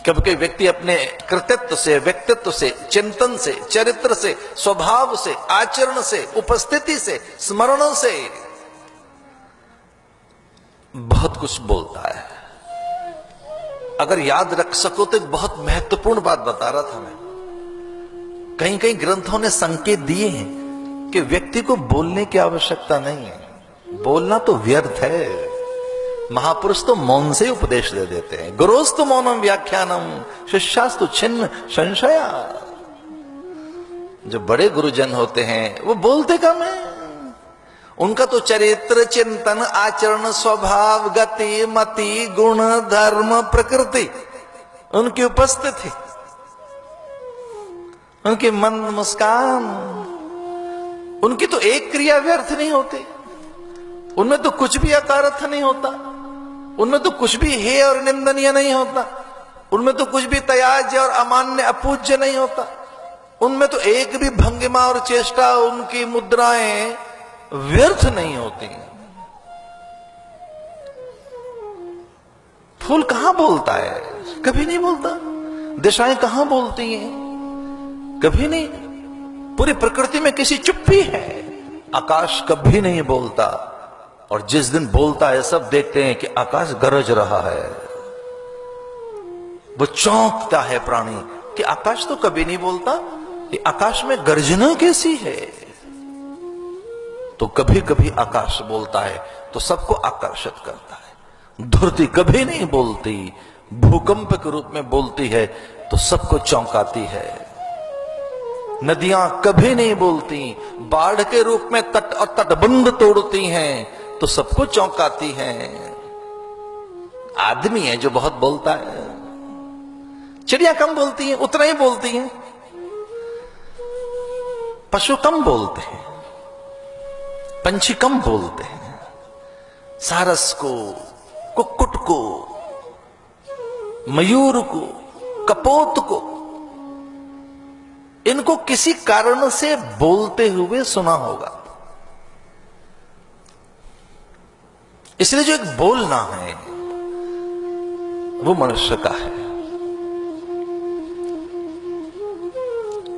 कभी कभी व्यक्ति अपने कृतित्व से, व्यक्तित्व से, चिंतन से, चरित्र से, स्वभाव से, आचरण से, उपस्थिति से, स्मरण से बहुत कुछ बोलता है। अगर याद रख सको तो एक बहुत महत्वपूर्ण बात बता रहा था मैं। कहीं कहीं ग्रंथों ने संकेत दिए हैं कि व्यक्ति को बोलने की आवश्यकता नहीं है, बोलना तो व्यर्थ है। महापुरुष तो मौन से उपदेश दे देते हैं। गुरोस्तु मौनम व्याख्यानम शिष्यास्तु छिन्न संशया। जो बड़े गुरुजन होते हैं वो बोलते कम है। उनका तो चरित्र, चिंतन, आचरण, स्वभाव, गति, मति, गुण, धर्म, प्रकृति, उनकी उपस्थिति, उनकी मंद मुस्कान, उनकी तो एक क्रिया व्यर्थ नहीं होती। उनमें तो कुछ भी अकारथ नहीं होता, उनमें तो कुछ भी हेय और निंदनीय नहीं होता, उनमें तो कुछ भी त्याज्य और अमान्य अपूज्य नहीं होता, उनमें तो एक भी भंगिमा और चेष्टा, उनकी मुद्राएं व्यर्थ नहीं होती। फूल कहां बोलता है? कभी नहीं बोलता। दिशाएं कहां बोलती हैं? कभी नहीं। पूरी प्रकृति में किसी चुप्पी है। आकाश कभी नहीं बोलता, और जिस दिन बोलता है सब देखते हैं कि आकाश गरज रहा है। वो चौंकता है प्राणी कि आकाश तो कभी नहीं बोलता, ये आकाश में गर्जना कैसी है। तो कभी कभी आकाश बोलता है तो सबको आकर्षित करता है। धरती कभी नहीं बोलती, भूकंप के रूप में बोलती है तो सबको चौंकाती है। नदियां कभी नहीं बोलती, बाढ़ के रूप में तट और तटबंध तोड़ती हैं तो सबको चौंकाती हैं। आदमी है जो बहुत बोलता है। चिड़िया कम बोलती हैं, उतना ही बोलती हैं। पशु कम बोलते हैं, पंछी कम बोलते हैं। सारस को, कुक्कुट को, मयूर को, कपोत को, इनको किसी कारण से बोलते हुए सुना होगा। इसलिए जो एक बोलना है वो मनुष्य का है।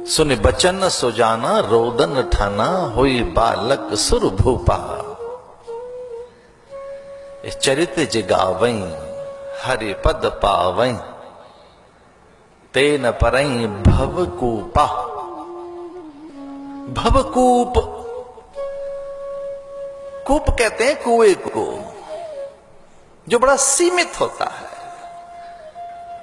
सुन बचन सुजाना रोदन ठाना, होई बालक सुर भूपा। चरित जिगावई हरि पद पावई, तेन परई भवकूपा। भवकूप, कूप कहते हैं कुएं को, जो बड़ा सीमित होता है।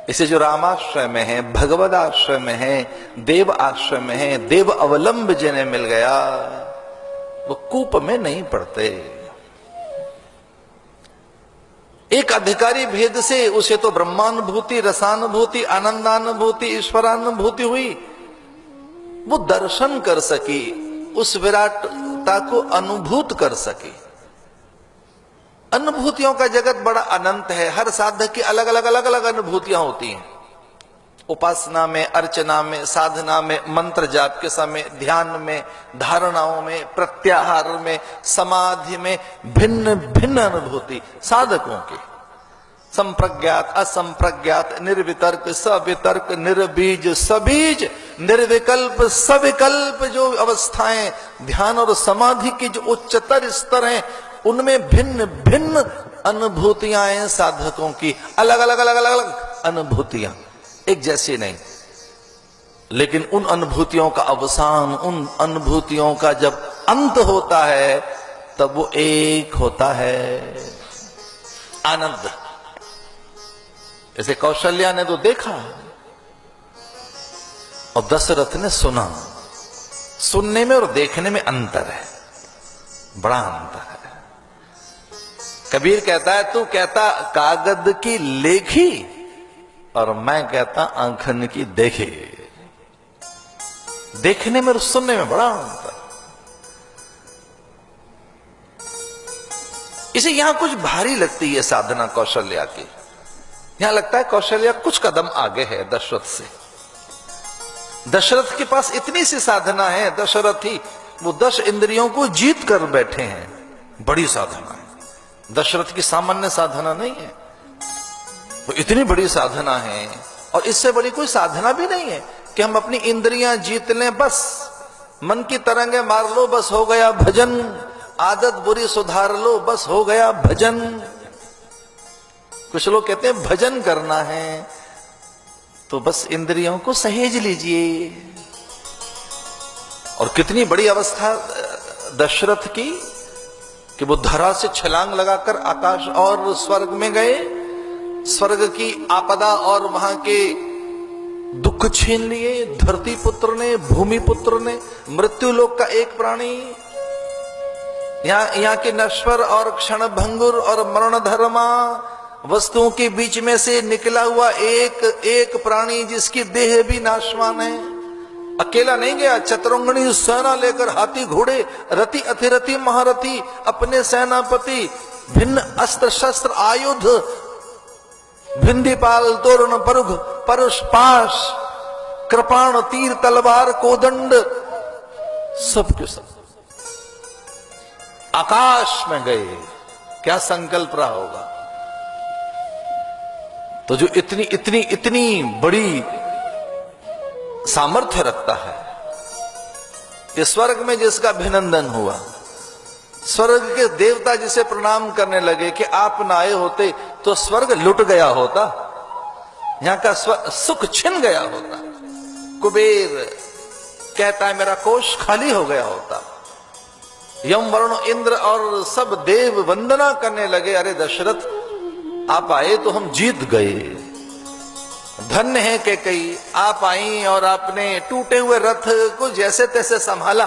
इसे जो रामाश्रय में है, भगवद आश्रय में है, देव आश्रय में है, देव अवलंब जिन्हें मिल गया, वो कूप में नहीं पड़ते। एक अधिकारी भेद से उसे तो ब्रह्मानुभूति, रसानुभूति, आनंदानुभूति, ईश्वरानुभूति हुई। वो दर्शन कर सकी, उस विराटता को अनुभूत कर सकी। अनुभूतियों का जगत बड़ा अनंत है। हर साधक की अलग अलग अलग अलग अनुभूतियां होती हैं। उपासना में, अर्चना में, साधना में, मंत्र जाप के समय, ध्यान में, धारणाओं में, प्रत्याहार में, समाधि में भिन्न भिन्न अनुभूति साधकों की। संप्रज्ञात, असंप्रज्ञात, निर्वितर्क, सवितर्क, निर्बीज, सबीज, निर्विकल्प, सविकल्प जो अवस्थाएं ध्यान और समाधि की जो उच्चतर स्तर हैं, उनमें भिन्न भिन्न अनुभूतियां हैं साधकों की। अलग अलग अलग अलग अलग अनुभूतियां, एक जैसी नहीं। लेकिन उन अनुभूतियों का अवसान, उन अनुभूतियों का जब अंत होता है तब वो एक होता है, आनंद। जैसे कौशल्या ने तो देखा और दशरथ ने सुना। सुनने में और देखने में अंतर है, बड़ा अंतर है। कबीर कहता है, तू कहता कागद की लेखी और मैं कहता आंखन की देखी। देखने में और सुनने में बड़ा अंतर। इसे यहां कुछ भारी लगती है साधना कौशल्या की। यहां लगता है कौशल्या कुछ कदम आगे है दशरथ से। दशरथ के पास इतनी सी साधना है, दशरथ ही वो 10 इंद्रियों को जीत कर बैठे हैं, बड़ी साधना है। दशरथ की सामान्य साधना नहीं है, वो इतनी बड़ी साधना है और इससे बड़ी कोई साधना भी नहीं है कि हम अपनी इंद्रियां जीत लें, बस मन की तरंगे मार लो, बस हो गया भजन, आदत बुरी सुधार लो, बस हो गया भजन। कुछ लोग कहते हैं भजन करना है तो बस इंद्रियों को सहेज लीजिए। और कितनी बड़ी अवस्था दशरथ की कि वो धरा से छलांग लगाकर आकाश और स्वर्ग में गए, स्वर्ग की आपदा और वहां के दुख छीन लिए धरती पुत्र ने, भूमि पुत्र ने, मृत्यु लोक का एक प्राणी, यहाँ के नश्वर और क्षण भंगुर और मरण धर्मा वस्तुओं के बीच में से निकला हुआ एक प्राणी जिसकी देह भी नाशवान है, अकेला नहीं गया, चतुरंगणी सेना लेकर, हाथी घोड़े, रति अतिरथि महारथी, अपने सेनापति, भिन्न अस्त्र शस्त्र आयुध, भिंदीपाल तोरण परुघ परुष पाश कृपाण तीर तलवार कोदंड, सब के सब आकाश में गए। क्या संकल्प रहा होगा। तो जो इतनी इतनी इतनी बड़ी सामर्थ्य रखता है, ये स्वर्ग में जिसका अभिनंदन हुआ, स्वर्ग के देवता जिसे प्रणाम करने लगे कि आप ना आए होते तो स्वर्ग लुट गया होता, यहां का सुख छिन गया होता, कुबेर कहता है मेरा कोष खाली हो गया होता। यम वरुण इंद्र और सब देव वंदना करने लगे, अरे दशरथ आप आए तो हम जीत गए, धन्य है कैकेयी, आप आई और आपने टूटे हुए रथ को जैसे तैसे संभाला,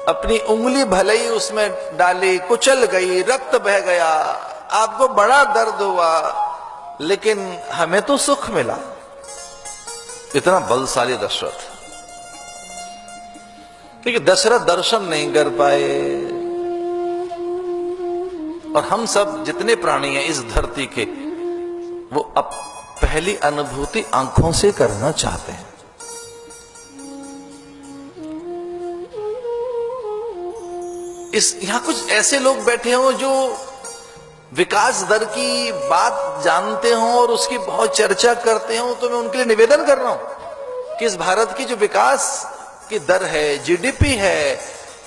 अपनी उंगली भले ही उसमें डाली, कुचल गई, रक्त बह गया, आपको बड़ा दर्द हुआ, लेकिन हमें तो सुख मिला। इतना बलशाली दशरथ। क्योंकि दशरथ दर्शन नहीं कर पाए, और हम सब जितने प्राणी हैं इस धरती के, वो अब पहली अनुभूति आंखों से करना चाहते हैं। यहां कुछ ऐसे लोग बैठे हो जो विकास दर की बात जानते हो और उसकी बहुत चर्चा करते हो, तो मैं उनके लिए निवेदन कर रहा हूं कि इस भारत की जो विकास की दर है, जीडीपी है,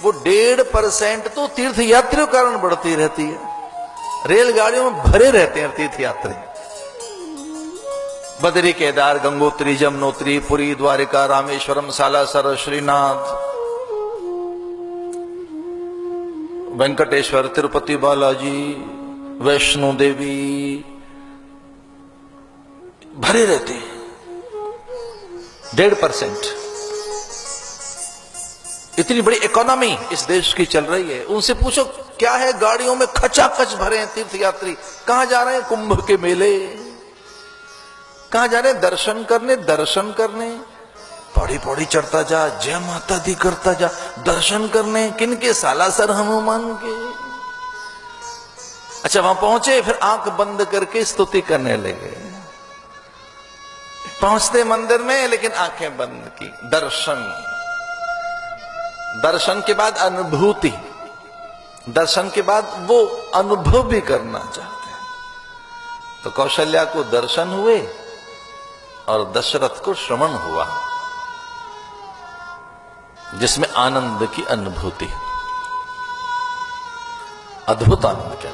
वो 1.5% तो तीर्थ यात्रियों के कारण बढ़ती रहती है। रेलगाड़ियों में भरे रहते हैं तीर्थ यात्री, बद्री केदार गंगोत्री जमुनोत्री पुरी द्वारिका रामेश्वरम सालासर श्रीनाथ वेंकटेश्वर तिरुपति बालाजी वैष्णो देवी भरे रहते हैं। 1.5% इतनी बड़ी इकोनॉमी इस देश की चल रही है। उनसे पूछो क्या है, गाड़ियों में खचाखच भरे हैं तीर्थ यात्री। कहां जा रहे हैं? कुंभ के मेले। कहां जा रहे हैं? दर्शन करने। दर्शन करने पौड़ी पौड़ी चढ़ता जा, जय माता दी करता जा, दर्शन करने किनके? सालासर हनुमान के। अच्छा वहां पहुंचे, फिर आंख बंद करके स्तुति करने लगे। पहुंचते मंदिर में लेकिन आंखें बंद की। दर्शन, दर्शन के बाद अनुभूति, दर्शन के बाद वो अनुभव भी करना चाहते हैं। तो कौशल्या को दर्शन हुए और दशरथ को श्रवण हुआ, जिसमें आनंद की अनुभूति, अद्भुत आनंद क्या